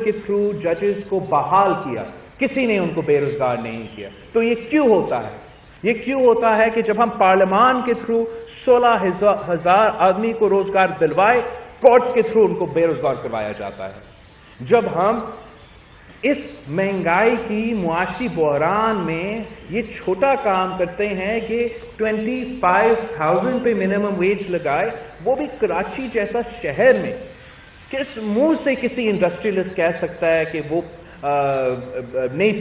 के थ्रू जजेस को बहाल किया, किसी ने उनको बेरोजगार नहीं किया। तो ये क्यों होता है? ये क्यों होता है कि जब हम पार्लियामान के थ्रू 16,000 आदमी को रोजगार दिलवाए, कोर्ट के थ्रू उनको बेरोजगार करवाया जाता है। जब हम इस महंगाई की मुआशी बहरान में ये छोटा काम करते हैं कि 25,000 पे मिनिमम वेज लगाए, वो भी कराची जैसा शहर में, किस मुंह से किसी इंडस्ट्रियलिस्ट कह सकता है कि वो नहीं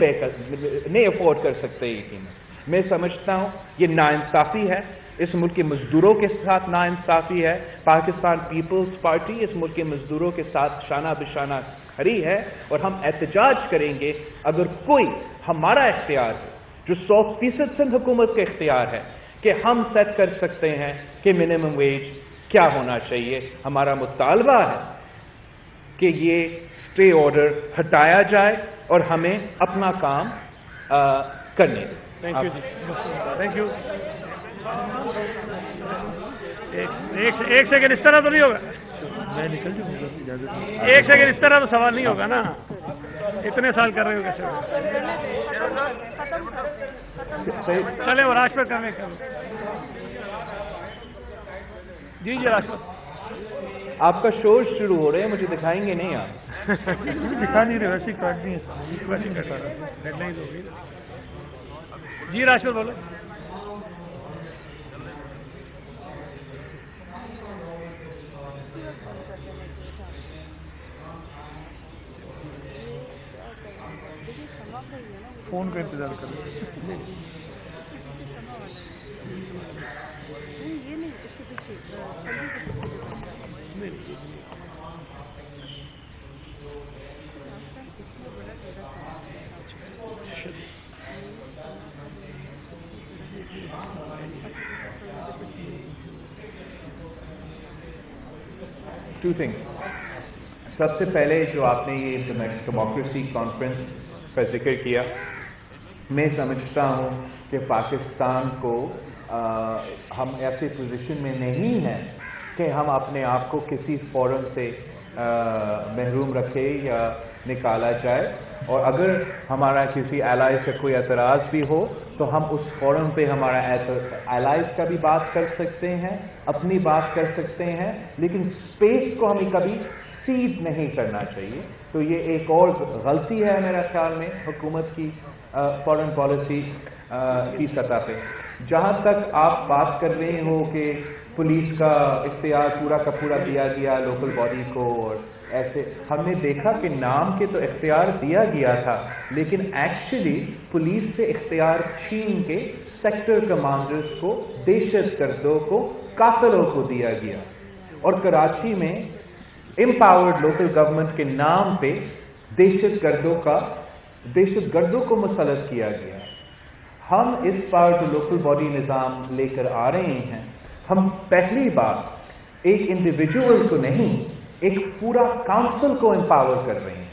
अफोर्ड कर सकते ये कीमत। मैं समझता हूँ ये नाइंसाफ़ी है, इस मुल्क के मजदूरों के साथ नाइंसाफ़ी है। पाकिस्तान पीपल्स पार्टी इस मुल्क के मजदूरों के साथ शाना बिशाना खड़ी है, और हम एहतजाज करेंगे अगर कोई हमारा इख्तियार है, जो 100% सिंध हुकूमत का इख्तियार है कि हम सेट कर सकते हैं कि मिनिमम वेज क्या होना चाहिए। हमारा मुतालबा है कि ये स्टे ऑर्डर हटाया जाए और हमें अपना काम करने दें। Thank you ji, thank you. एक सेकंड, इस तरह तो नहीं होगा, मैं निकल जाऊंगा। एक सेकंड, इस तरह तो सवाल नहीं होगा ना, इतने साल कर रहे हो कैसे? चले वो राष्ट्रपति करने का जी राष्ट्रपति। आपका शोर शुरू हो रहे हैं, मुझे दिखाएंगे नहीं आप? दिखा नहीं रहे, वैसे काट दी डेडलाइन हो गई जी। राष्ट्रपति बोलो। फोन का इंतजार कर रहे हैं। Two things. सबसे पहले जो आपने ये डेमोक्रेसी कॉन्फ्रेंस का जिक्र किया, मैं समझता हूँ कि पाकिस्तान को हम ऐसी पोजीशन में नहीं हैं कि हम अपने आप को किसी फोरम से महरूम रखें या निकाला जाए, और अगर हमारा किसी एलाइज का कोई एतराज़ भी हो तो हम उस फोरम पे हमारा एलाइज का भी बात कर सकते हैं, अपनी बात कर सकते हैं, लेकिन स्पेस को हमें कभी सीड नहीं करना चाहिए। तो ये एक और गलती है मेरा ख्याल में हुकूमत की फॉरेन पॉलिसी की सतह पे। जहाँ तक आप बात कर रहे हो कि पुलिस का इख्तियार पूरा का पूरा दिया गया लोकल बॉडी को, और ऐसे हमने देखा कि नाम के तो इख्तियार दिया गया था, लेकिन एक्चुअली पुलिस से इख्तियार छीन के सेक्टर कमांडर्स को, दहशत गर्दों को, कातलों को दिया गया। और कराची में empowered local government के नाम पे दहशतगर्दों को मुसल्लत किया गया। हम इस बार जो लोकल बॉडी निज़ाम लेकर आ रहे हैं, हम पहली बार एक इंडिविजुअल को नहीं, एक पूरा काउंसिल को एम्पावर कर रहे हैं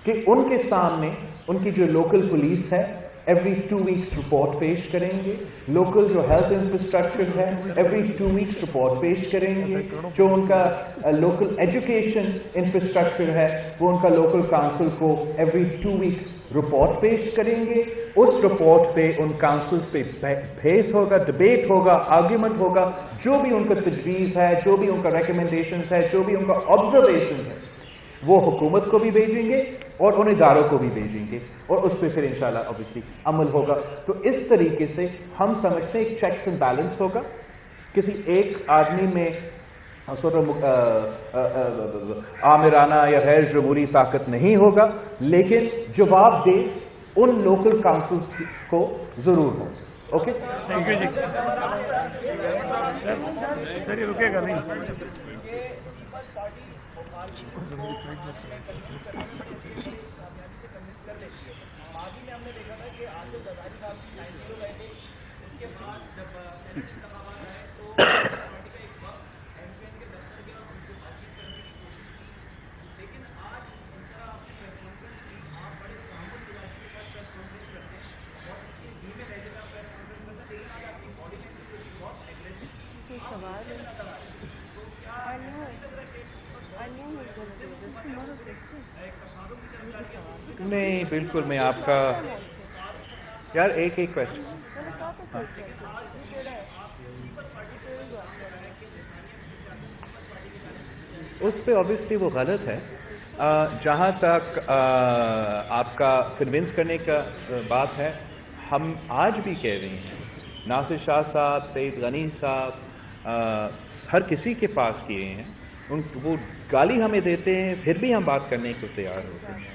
कि उनके सामने उनकी जो लोकल पुलिस है एवरी 2 वीक्स रिपोर्ट पेश करेंगे, लोकल जो हेल्थ इंफ्रास्ट्रक्चर है एवरी 2 वीक्स रिपोर्ट पेश करेंगे, जो उनका लोकल एजुकेशन इंफ्रास्ट्रक्चर है वो उनका लोकल काउंसिल को एवरी 2 वीक्स रिपोर्ट पेश करेंगे। उस रिपोर्ट पे उन काउंसिल्स पे बहस होगा, डिबेट होगा, आर्ग्यूमेंट होगा, जो भी उनका तजवीज़ है, जो भी उनका रिकमेंडेशन है, जो भी उनका ऑब्जर्वेशन है, वो हुकूमत को भी भेजेंगे और उन इदारों को भी भेजेंगे और उस पर फिर इंशाल्लाह ऑब्वियसली अमल होगा। तो इस तरीके से हम समझते हैं एक चेक्स एंड बैलेंस होगा। किसी एक आदमी में आमिराना या गैर जमहूरी ताकत नहीं होगा, लेकिन जवाब दे उन लोकल काउंसिल्स को जरूर हो। Okay, thank you ji. Sir ये रुकेगा नहीं। नहीं, बिल्कुल मैं आपका यार एक क्वेश्चन उस पे ऑब्वियसली वो गलत है। जहाँ तक आपका कन्विंस करने का बात है, हम आज भी कह रहे हैं, नासिर शाह साहब, सईद गनी साहब, हर किसी के पास किए हैं, वो गाली हमें देते हैं फिर भी हम बात करने को तैयार होते हैं,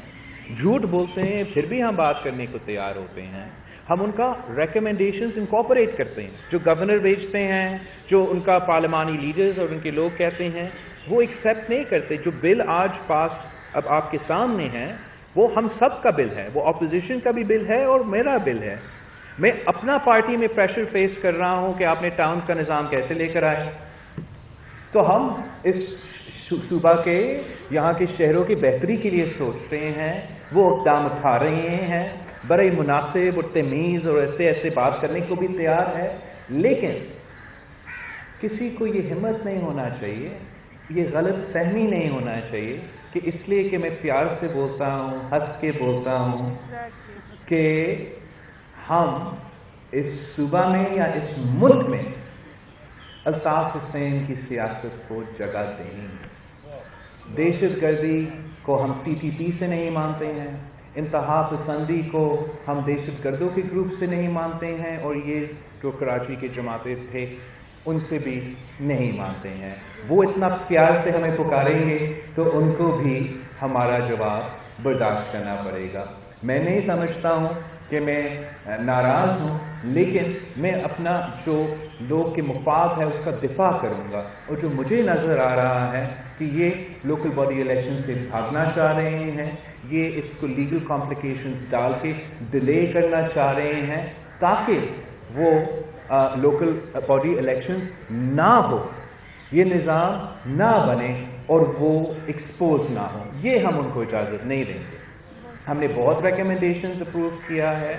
झूठ बोलते हैं फिर भी हम बात करने को तैयार होते हैं। हम उनका रिकमेंडेशंस इनकॉर्पोरेट करते हैं, जो गवर्नर भेजते हैं, जो उनका पार्लिमानी लीडर्स और उनके लोग कहते हैं, वो एक्सेप्ट नहीं करते। जो बिल आज पास अब आपके सामने है वो हम सब का बिल है, वो अपोजिशन का भी बिल है और मेरा बिल है। मैं अपना पार्टी में प्रेशर फेस कर रहा हूं कि आपने टाउन का निज़ाम कैसे लेकर आए, तो हम इस सूबा के यहाँ के शहरों की बेहतरी के लिए सोचते हैं, वो इक़दाम उठा रहे हैं, बड़े मुनासिब और तमीज़ और ऐसे बात करने को भी तैयार है। लेकिन किसी को ये हिम्मत नहीं होना चाहिए, ये गलत फहमी नहीं होना चाहिए कि इसलिए कि मैं प्यार से बोलता हूँ, हंस के बोलता हूँ कि हम इस सूबा में या इस मुल्क में अल्ताफ हुसैन की सियासत को जगह देंगे। दहशतगर्दी को हम TTP से नहीं मानते हैं, इंतहा पसंदी को हम दहशतगर्दों के ग्रुप से नहीं मानते हैं, और ये जो कराची के जमाते थे उनसे भी नहीं मानते हैं। वो इतना प्यार से हमें पुकारेंगे तो उनको भी हमारा जवाब बर्दाश्त करना पड़ेगा। मैं नहीं समझता हूँ कि मैं नाराज़ हूँ, लेकिन मैं अपना जो लोग के मुफाद है उसका दिफा करूँगा। और जो मुझे नज़र आ रहा है कि ये लोकल बॉडी इलेक्शन से भागना चाह रहे हैं, ये इसको लीगल कॉम्प्लिकेशंस डाल के डिले करना चाह रहे हैं ताकि वो लोकल बॉडी इलेक्शंस ना हो, ये निज़ाम ना बने और वो एक्सपोज ना हो, ये हम उनको इजाज़त नहीं देंगे। हमने बहुत रिकमेंडेशंस अप्रूव किया है,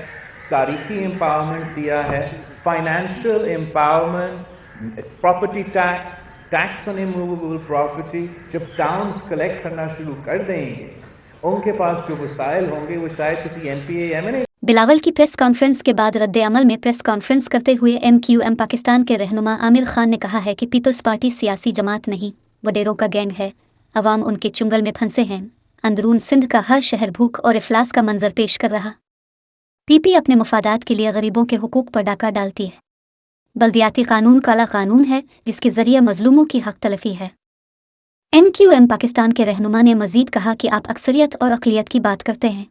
तारीखी एम्पावरमेंट दिया है, financial empowerment, property tax on immovable property. जब टाउन्स कलेक्ट करना शुरू कर देंगे, उनके पास जो वसाइल होंगे वो शायद किसी MPA MNA। बिलावल की प्रेस कॉन्फ्रेंस के बाद रद्द अमल में प्रेस कॉन्फ्रेंस करते हुए MQM पाकिस्तान के रहनुमा आमिर खान ने कहा है कि पीपल्स पार्टी सियासी जमात नहीं, वडेरों का गैंग है, अवाम उनके चुंगल में फंसे हैं। अंदरून सिंध का हर शहर भूख और इफलास का मंजर पेश कर रहा। PP अपने मुफादात के लिए गरीबों के हुकूक पर डाका डालती है। बल्दियाती कानून काला कानून है जिसके जरिए मजलूमों की हक तलफी है। MQM पाकिस्तान के रहनुमा ने मजीद कहा कि आप अक्सरियत और अक़लियत की बात करते हैं।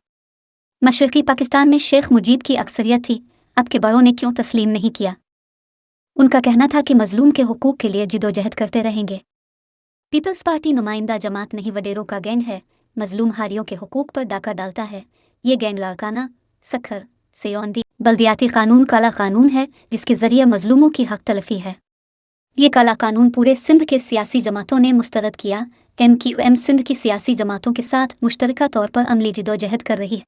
मशरक़ी पाकिस्तान में शेख मुजीब की अक्सरियत थी, अब के बड़ों ने क्यों तस्लीम नहीं किया। उनका कहना था कि मजलूम के हुकूक के लिए जिदोजहद करते रहेंगे। पीपल्स पार्टी नुमाइंदा जमात नहीं वडेरों का गैंग है, मजलूम हारियों के हुकूक पर डाका डालता है। ये गैंग लाड़काना, सखर, सेयोंदी बल्दियाती कानून काला कानून है जिसके जरिए मजलूमों की हक तलफी है। ये काला कानून पूरे सिंध के सियासी जमातों ने मुस्तरद किया। MQM सिंध की सियासी जमातों के साथ मुश्तरका तौर पर अमली जिदोजहद कर रही है।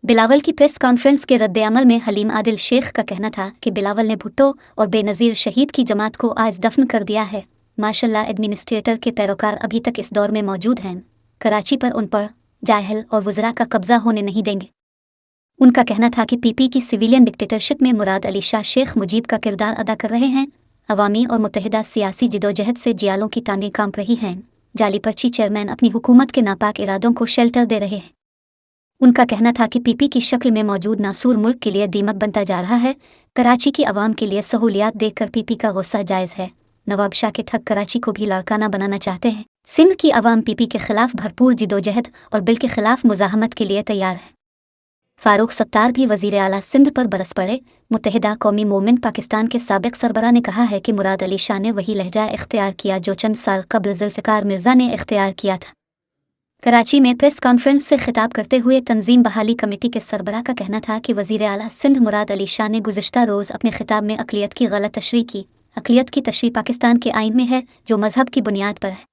बिलावल की प्रेस कॉन्फ्रेंस के रद्द-ए-अमल में हलीम आदिल शेख का कहना था कि बिलावल ने भुट्टो और बेनज़ीर शहीद की जमात को आज दफन कर दिया है। माशाल्लाह एडमिनिस्ट्रेटर के पैरोकार अभी तक इस दौर में मौजूद हैं। कराची पर उन पर जाहिल और वज़रा का कब्ज़ा होने नहीं देंगे। उनका कहना था कि PP की सिविलियन डिक्टेटरशिप में मुराद अली शाह शेख मुजीब का किरदार अदा कर रहे हैं। अवामी और मुत्तहिदा सियासी जिदोजहद से जियालों की टांगें कांप रही हैं। जाली पर्ची चेयरमैन अपनी हुकूमत के नापाक इरादों को शेल्टर दे रहे हैं। उनका कहना था कि PP की शक्ल में मौजूद नासूर मुल्क के लिए दीमक बनता जा रहा है। कराची की आवाम के लिए सहूलियात देखकर PP का गुस्सा जायज़ है। नवाब शाह के ठग कराची को भी लाड़काना बनाना चाहते हैं। सिंध की आवाम PP के खिलाफ भरपूर जिदोजहद और बिल के खिलाफ मुजाहमत के लिए तैयार है। फारूक सत्तार भी वज़ीर आला सिंध पर बरस पड़े। मुत्तहिदा कौमी मोमेंट पाकिस्तान के साबिक सरबरा ने कहा है कि मुराद अली शाह ने वही लहजा इख्तियार किया जो चंद साल कबल जुल्फ़िकार मिर्ज़ा ने इख्तियार किया था। कराची में प्रेस कॉन्फ्रेंस से खिताब करते हुए तंजीम बहाली कमेटी के सरबरा का कहना था कि वज़ीर आला सिंध मुराद अली शाह ने गुज़िश्ता रोज़ अपने खिताब में अक़लियत की गलत तशरीह की। अक़लियत की तशरीह पाकिस्तान के आइन में है जो मजहब की बुनियाद पर है।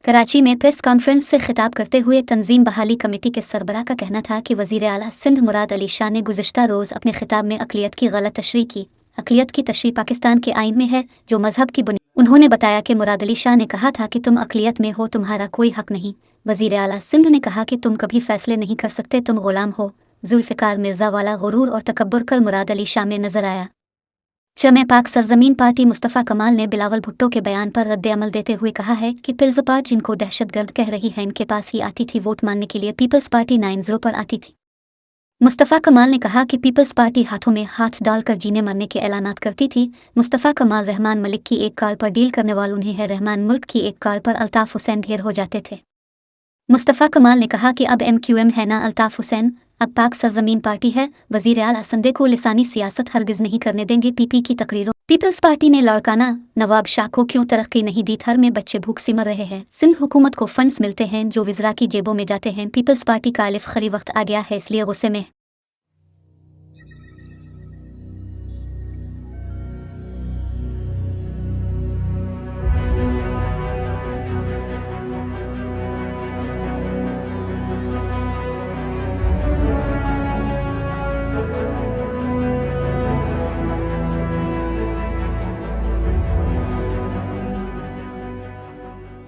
कराची में प्रेस कॉन्फ्रेंस से खिताब करते हुए तंजीम बहाली कमेटी के सरबरा का कहना था कि वज़ीर आला सिंध मुराद अली शाह ने गुज़िश्ता रोज़ अपने खिताब में अक़लियत की गलत तशरीह की। अक़लियत की तशरीह पाकिस्तान के आइन में है जो मजहब की बुनियाद। उन्होंने बताया कि मुराद अली शाह ने कहा था कि तुम अक़लियत में हो, तुम्हारा कोई हक नहीं। वज़ीर आला सिंध ने कहा कि तुम कभी फैसले नहीं कर सकते, तुम ग़ुलाम हो। जुल्फ़िकार मिर्ज़ा वाला गुरूर और तकब्बुर कल मुराद अली शाह में नजर आया। शमे पाक सरजमीन पार्टी मुस्तफ़ा कमाल ने बिलावल भुट्टो के बयान पर रद्द-ए-अमल देते हुए कहा है कि पीपल्स पार्टी जिनको दहशतगर्द कह रही है इनके पास ही आती थी वोट मांगने के लिए। पीपल्स पार्टी 9-0 पर आती थी। मुस्तफ़ा कमाल ने कहा कि पीपल्स पार्टी हाथों में हाथ डालकर जीने मरने के ऐलानात करती थी। मुस्तफ़ा कमाल रहमान मलिक की एक कॉल पर डील करने वाले उन्हीं है। रहमान मुल्क की एक कॉल पर अल्ताफ़ हुसैन ढेर हो जाते थे। मुस्तफ़ा कमाल ने कहा कि अब MQM है ना अल्ताफ़ हुसैन, अब पाक सरजमीन पार्टी है। वज़ीर आला संदे को लिसानी सियासत हरगिज़ नहीं करने देंगे। PP की तकरीरों। पीपल्स पार्टी ने लाड़काना, नवाब शाह को क्यों तरक्की नहीं दी? थर में बच्चे भूख सिमर रहे हैं। सिंध हुकूमत को फंड्स मिलते हैं जो विज़रा की जेबों में जाते हैं। पीपल्स पार्टी का अलिफ खरी वक्त आ गया है इसलिए गुस्से में